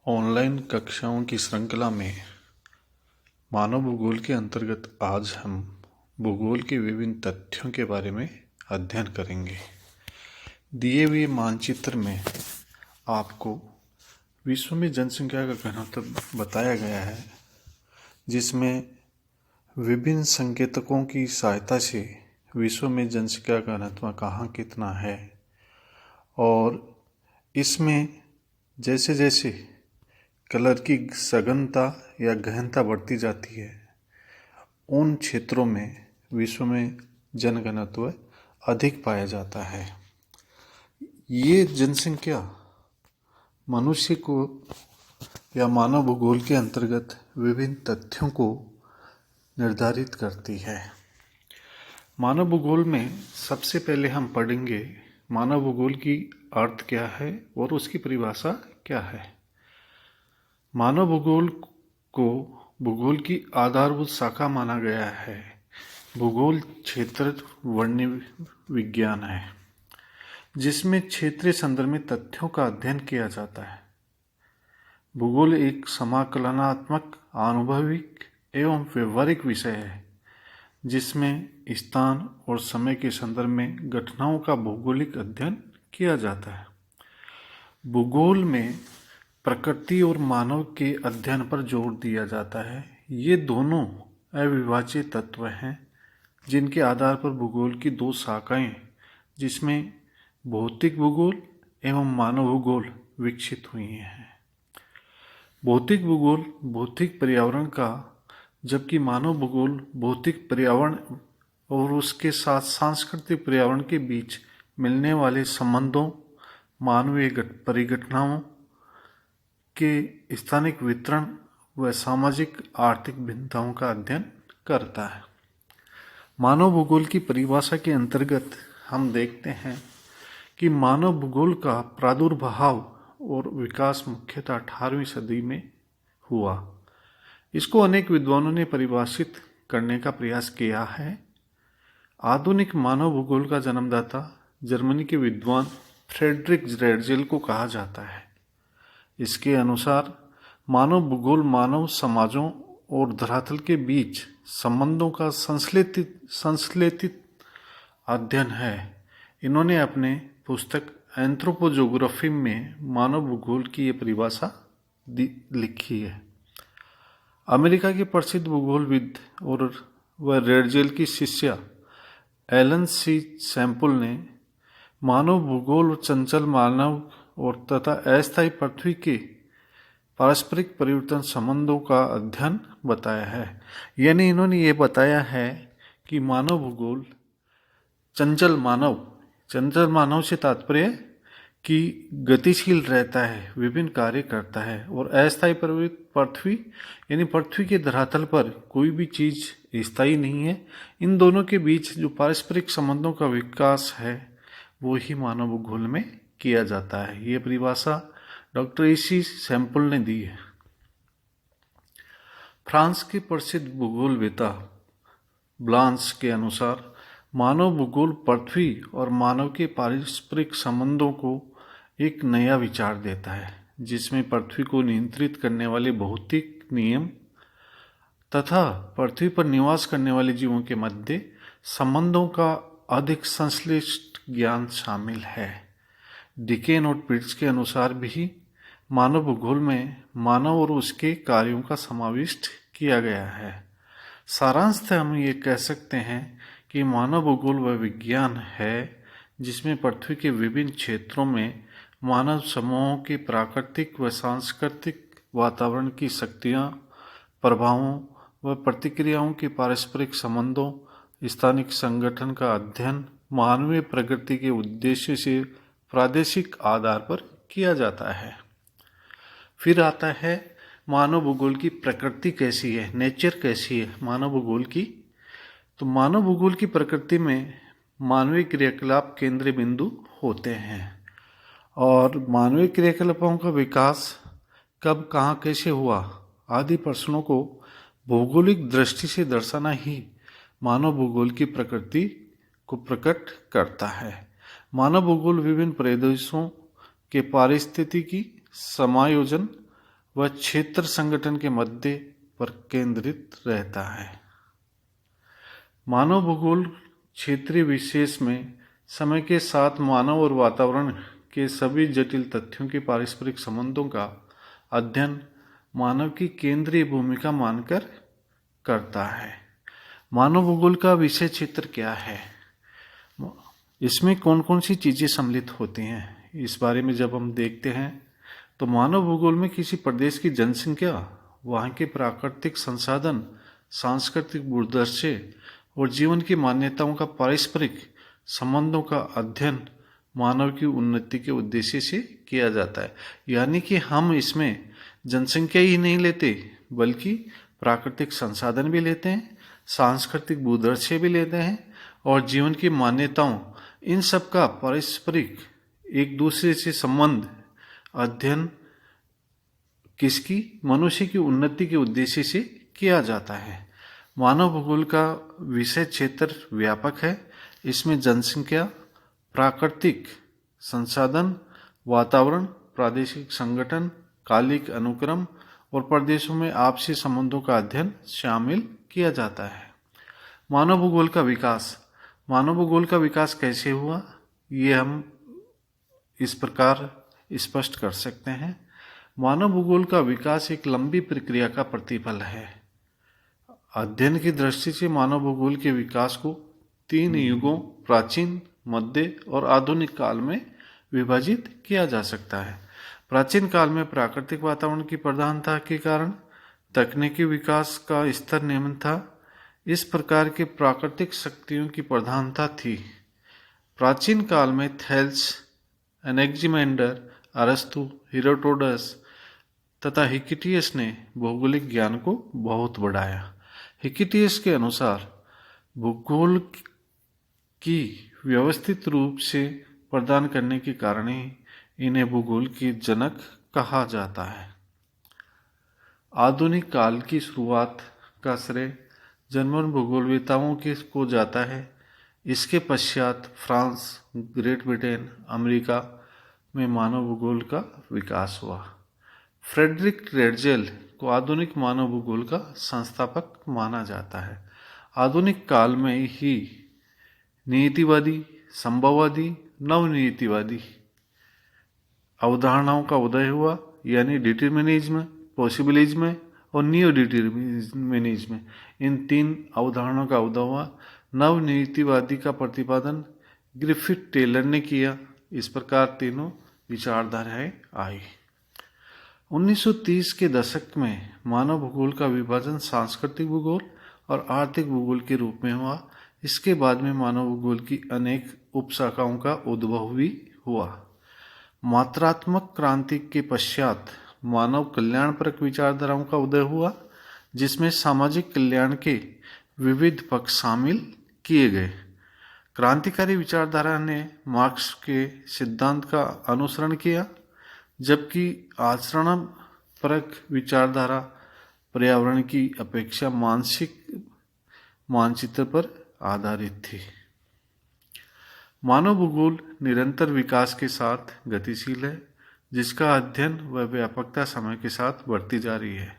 Online कक्षाओं की श्रृंखला में मानव भूगोल के अंतर्गत आज हम भूगोल के विभिन्न तथ्यों के बारे में अध्ययन करेंगे। दिए हुए मानचित्र में आपको विश्व में जनसंख्या का घनत्व बताया गया है, जिसमें विभिन्न संकेतकों की सहायता से विश्व में जनसंख्या का घनत्व कहाँ कितना है, और इसमें जैसे जैसे कलर की सघनता या गहनता बढ़ती जाती है, उन क्षेत्रों में विश्व में जनघनत्व अधिक पाया जाता है। ये जनसंख्या मनुष्य को या मानव भूगोल के अंतर्गत विभिन्न तथ्यों को निर्धारित करती है। मानव भूगोल में सबसे पहले हम पढ़ेंगे मानव भूगोल की अर्थ क्या है और उसकी परिभाषा क्या है। मानव भूगोल को भूगोल की आधारभूत शाखा माना गया है। भूगोल क्षेत्र वर्ण्य विज्ञान है, जिसमें क्षेत्रीय संदर्भ में तथ्यों का अध्ययन किया जाता है। भूगोल एक समाकलनात्मक, अनुभविक एवं व्यवहारिक विषय है, जिसमें स्थान और समय के संदर्भ में घटनाओं का भौगोलिक अध्ययन किया जाता है। भूगोल में प्रकृति और मानव के अध्ययन पर जोर दिया जाता है। ये दोनों अविभाज्य तत्व हैं, जिनके आधार पर भूगोल की दो शाखाएं, जिसमें भौतिक भूगोल एवं मानव भूगोल विकसित हुई हैं। भौतिक भूगोल भौतिक पर्यावरण का, जबकि मानव भूगोल भौतिक पर्यावरण और उसके साथ सांस्कृतिक पर्यावरण के बीच मिलने वाले संबंधों, मानवीय परिघटनाओं के स्थानिक वितरण व सामाजिक आर्थिक भिन्नताओं का अध्ययन करता है। मानव भूगोल की परिभाषा के अंतर्गत हम देखते हैं कि मानव भूगोल का प्रादुर्भाव और विकास मुख्यतः 18वीं सदी में हुआ। इसको अनेक विद्वानों ने परिभाषित करने का प्रयास किया है। आधुनिक मानव भूगोल का जन्मदाता जर्मनी के विद्वान फ्रेडरिक रेडजेल को कहा जाता है। इसके अनुसार मानव भूगोल मानव समाजों और धरातल के बीच संबंधों का संश्लेषित अध्ययन है। इन्होंने अपने पुस्तक एंथ्रोपोजोग्राफी में मानव भूगोल की ये परिभाषा लिखी है। अमेरिका के प्रसिद्ध भूगोलविद और वह रेडजेल की शिष्या एलन सी सैंपल ने मानव भूगोल और चंचल मानव और तथा अस्थायी पृथ्वी के पारस्परिक परिवर्तन संबंधों का अध्ययन बताया है। यानी इन्होंने ये बताया है कि मानव भूगोल चंचल मानव से तात्पर्य कि गतिशील रहता है, विभिन्न कार्य करता है, और अस्थायी पृथ्वी यानी पृथ्वी के धरातल पर कोई भी चीज स्थायी नहीं है। इन दोनों के बीच जो पारस्परिक संबंधों का विकास है, वो ही मानव भूगोल में किया जाता है। ये परिभाषा डॉक्टर एसी सैंपल ने दी है। फ्रांस के प्रसिद्ध भूगोलवेत्ता ब्लांस के अनुसार मानव भूगोल पृथ्वी और मानव के पारस्परिक संबंधों को एक नया विचार देता है, जिसमें पृथ्वी को नियंत्रित करने वाले भौतिक नियम तथा पृथ्वी पर निवास करने वाले जीवों के मध्य संबंधों का अधिक संश्लिष्ट ज्ञान शामिल है। डिकेन और पिट्स के अनुसार भी मानव भूगोल में मानव और उसके कार्यों का समाविष्ट किया गया है। सारांशतः हम ये कह सकते हैं कि मानव भूगोल वह विज्ञान है जिसमें पृथ्वी के विभिन्न क्षेत्रों में मानव समूहों के प्राकृतिक व सांस्कृतिक वातावरण की शक्तियाँ, प्रभावों व प्रतिक्रियाओं के पारस्परिक संबंधों, स्थानिक संगठन का अध्ययन मानवीय प्रगति के उद्देश्य से प्रादेशिक आधार पर किया जाता है। फिर आता है मानव भूगोल की प्रकृति कैसी है, नेचर कैसी है मानव भूगोल की। तो मानव भूगोल की प्रकृति में मानवीय क्रियाकलाप केंद्रीय बिंदु होते हैं, और मानवीय क्रियाकलापों का विकास कब, कहाँ, कैसे हुआ आदि प्रश्नों को भौगोलिक दृष्टि से दर्शाना ही मानव भूगोल की प्रकृति को प्रकट करता है। मानव भूगोल विभिन्न प्रदेशों के पारिस्थितिकी समायोजन वह क्षेत्र संगठन के मध्य पर केंद्रित रहता है। मानव भूगोल क्षेत्रीय विशेष में समय के साथ मानव और वातावरण के सभी जटिल तथ्यों के पारस्परिक संबंधों का अध्ययन मानव की केंद्रीय भूमिका मानकर करता है। मानव भूगोल का विषय क्षेत्र क्या है, इसमें कौन कौन सी चीज़ें सम्मिलित होती हैं, इस बारे में जब हम देखते हैं तो मानव भूगोल में किसी प्रदेश की जनसंख्या, वहाँ के प्राकृतिक संसाधन, सांस्कृतिक परिदृश्य और जीवन की मान्यताओं का पारस्परिक संबंधों का अध्ययन मानव की उन्नति के उद्देश्य से किया जाता है। यानी कि हम इसमें जनसंख्या ही नहीं लेते बल्कि प्राकृतिक संसाधन भी लेते हैं, सांस्कृतिक परिदृश्य भी लेते हैं और जीवन की मान्यताओं, इन सब का पारस्परिक एक दूसरे से संबंध अध्ययन किसकी, मनुष्य की उन्नति के उद्देश्य से किया जाता है। मानव भूगोल का विषय क्षेत्र व्यापक है। इसमें जनसंख्या, प्राकृतिक संसाधन, वातावरण, प्रादेशिक संगठन, कालिक अनुक्रम और प्रदेशों में आपसी संबंधों का अध्ययन शामिल किया जाता है। मानव भूगोल का विकास, मानव भूगोल का विकास कैसे हुआ, ये हम इस प्रकार स्पष्ट कर सकते हैं। मानव भूगोल का विकास एक लंबी प्रक्रिया का प्रतिफल है। अध्ययन की दृष्टि से मानव भूगोल के विकास को 3 युगों, प्राचीन, मध्य और आधुनिक काल में विभाजित किया जा सकता है। प्राचीन काल में प्राकृतिक वातावरण की प्रधानता के कारण तकनीकी विकास का स्तर निम्न था। इस प्रकार के प्राकृतिक शक्तियों की प्रधानता थी। प्राचीन काल में थेल्स, एनेक्जिमेंडर, अरस्तु, हेरोडोटस तथा हिकिटियस ने भौगोलिक ज्ञान को बहुत बढ़ाया। हिकिटियस के अनुसार भूगोल की व्यवस्थित रूप से प्रदान करने के कारण ही इन्हें भूगोल के जनक कहा जाता है। आधुनिक काल की शुरुआत का श्रेय जर्मन भूगोलवेताओं को जाता है। इसके पश्चात फ्रांस, ग्रेट ब्रिटेन, अमेरिका में मानव भूगोल का विकास हुआ। फ्रेडरिक ड्रेजल को आधुनिक मानव भूगोल का संस्थापक माना जाता है। आधुनिक काल में ही नियतिवादी, संभववादी, नवनियतिवादी अवधारणाओं का उदय हुआ, यानी डिटर्मिनिज्म, पॉसिबिलिज्म और नियो डिटर्मिनिज्म। इन 3 अवधारणाओं का उदय हुआ। नवनियतिवादी का प्रतिपादन ग्रिफिथ टेलर ने किया। इस प्रकार तीनों विचारधाराएं आई। 1930 के दशक में मानव भूगोल का विभाजन सांस्कृतिक भूगोल और आर्थिक भूगोल के रूप में हुआ। इसके बाद में मानव भूगोल की अनेक उपशाखाओं का उद्भव भी हुआ। मात्रात्मक क्रांति के पश्चात मानव कल्याणपरक विचारधाराओं का उदय हुआ, जिसमें सामाजिक कल्याण के विविध पक्ष शामिल किए गए। क्रांतिकारी विचारधारा ने मार्क्स के सिद्धांत का अनुसरण किया, जबकि आचरण परक विचारधारा पर्यावरण की अपेक्षा मानसिक मानचित्र पर आधारित थी। मानव भूगोल निरंतर विकास के साथ गतिशील है, जिसका अध्ययन व व्यापकता समय के साथ बढ़ती जा रही है,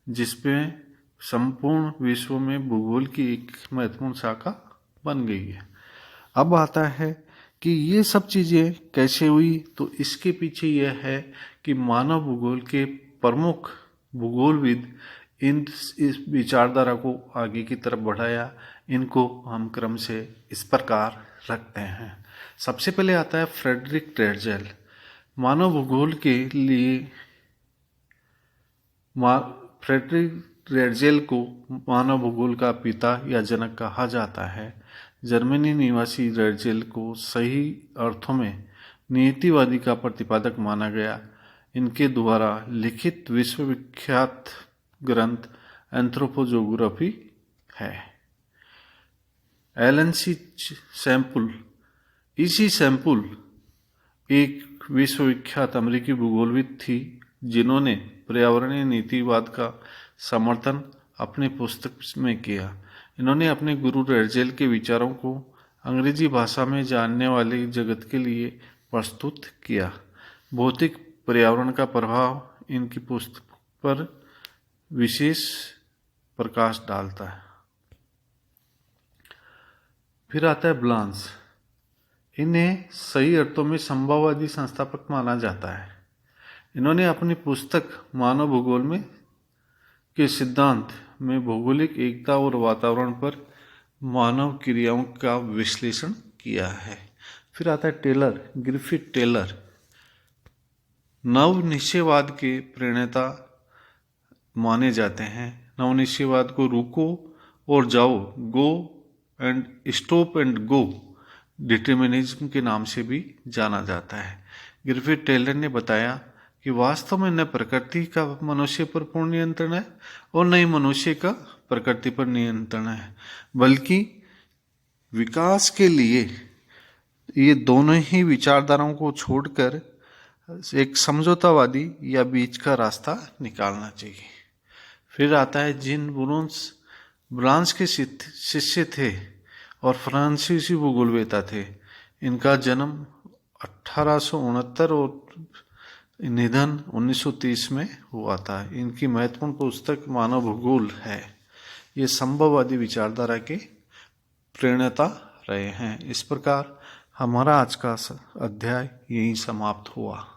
जिसमें संपूर्ण विश्व में भूगोल की एक महत्वपूर्ण शाखा बन गई है। अब आता है कि ये सब चीज़ें कैसे हुई, तो इसके पीछे यह है कि मानव भूगोल के प्रमुख भूगोलविद इस विचारधारा को आगे की तरफ बढ़ाया। इनको हम क्रम से इस प्रकार रखते हैं। सबसे पहले आता है फ्रेडरिक ड्रेजल। मानव भूगोल के लिए फ्रेडरिक ड्रेजल को मानव भूगोल का पिता या जनक कहा जाता है। जर्मनी निवासी ड्रेजल को सही अर्थों में नियतिवादी का प्रतिपादक माना गया। इनके द्वारा लिखित विश्वविख्यात ग्रंथ एंथ्रोपोजोग्राफी है। एलन सी सैम्पल, इसी सैम्पल एक विश्वविख्यात अमेरिकी भूगोलविद थी, जिन्होंने पर्यावरणीय नीतिवाद का समर्थन अपने पुस्तक में किया। इन्होंने अपने गुरु ड्रेजल के विचारों को अंग्रेजी भाषा में जानने वाले जगत के लिए प्रस्तुत किया। भौतिक पर्यावरण का प्रभाव इनकी पर विशेष प्रकाश डालता है। फिर आता है ब्लांस। इन्हें सही अर्थों में संभववादी संस्थापक माना जाता है। इन्होंने अपनी पुस्तक मानव भूगोल में के सिद्धांत में भौगोलिक एकता और वातावरण पर मानव क्रियाओं का विश्लेषण किया है। फिर आता है टेलर, ग्रिफिथ टेलर। नवनिश्चयवाद के प्रणेता माने जाते हैं। नवनिश्चयवाद को रुको और जाओ, go and stop and go determinism के नाम से भी जाना जाता है। ग्रिफिथ टेलर ने बताया कि वास्तव में न प्रकृति का मनुष्य पर पूर्ण नियंत्रण है और न ही मनुष्य का प्रकृति पर नियंत्रण है, बल्कि विकास के लिए ये दोनों ही विचारधाराओं को छोड़कर एक समझौतावादी या बीच का रास्ता निकालना चाहिए। फिर आता है जीन ब्रांस के शिष्य थे और फ्रांसीसी भूगोलवेता थे। इनका जन्म 1869 और निधन 1930 में हुआ था। इनकी महत्वपूर्ण पुस्तक मानव भूगोल है। ये संभववादी विचारधारा के प्रणेता रहे हैं। इस प्रकार हमारा आज का अध्याय यहीं समाप्त हुआ।